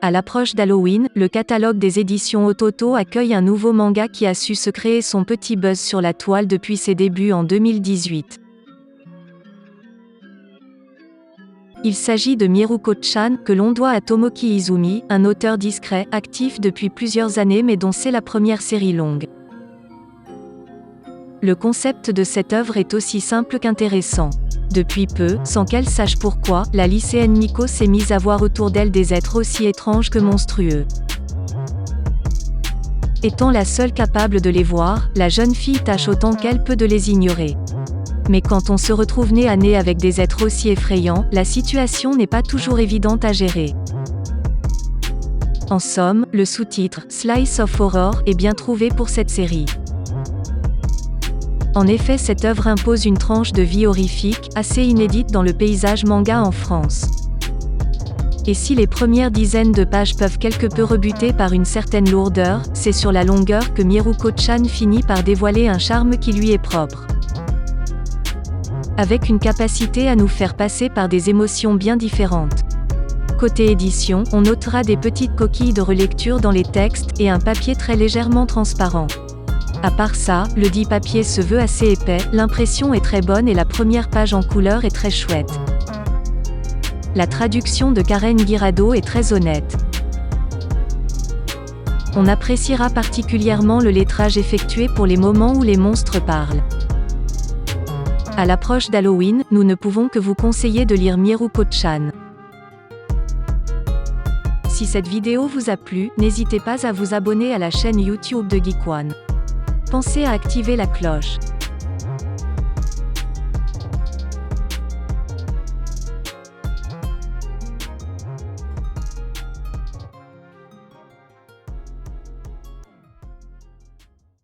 À l'approche d'Halloween, le catalogue des éditions Ototo accueille un nouveau manga qui a su se créer son petit buzz sur la toile depuis ses débuts en 2018. Il s'agit de Miruko-chan, que l'on doit à Tomoki Izumi, un auteur discret, actif depuis plusieurs années mais dont c'est la première série longue. Le concept de cette œuvre est aussi simple qu'intéressant. Depuis peu, sans qu'elle sache pourquoi, la lycéenne Miko s'est mise à voir autour d'elle des êtres aussi étranges que monstrueux. Étant la seule capable de les voir, la jeune fille tâche autant qu'elle peut de les ignorer. Mais quand on se retrouve nez à nez avec des êtres aussi effrayants, la situation n'est pas toujours évidente à gérer. En somme, le sous-titre « Slice of Horror » est bien trouvé pour cette série. En effet, cette œuvre impose une tranche de vie horrifique, assez inédite dans le paysage manga en France. Et si les premières dizaines de pages peuvent quelque peu rebuter par une certaine lourdeur, c'est sur la longueur que Miruko-chan finit par dévoiler un charme qui lui est propre. Avec une capacité à nous faire passer par des émotions bien différentes. Côté édition, on notera des petites coquilles de relecture dans les textes, et un papier très légèrement transparent. À part ça, le dit papier se veut assez épais, l'impression est très bonne et la première page en couleur est très chouette. La traduction de Karen Guirado est très honnête. On appréciera particulièrement le lettrage effectué pour les moments où les monstres parlent. À l'approche d'Halloween, nous ne pouvons que vous conseiller de lire Miruko-chan. Si cette vidéo vous a plu, n'hésitez pas à vous abonner à la chaîne YouTube de Geek One. Pensez à activer la cloche.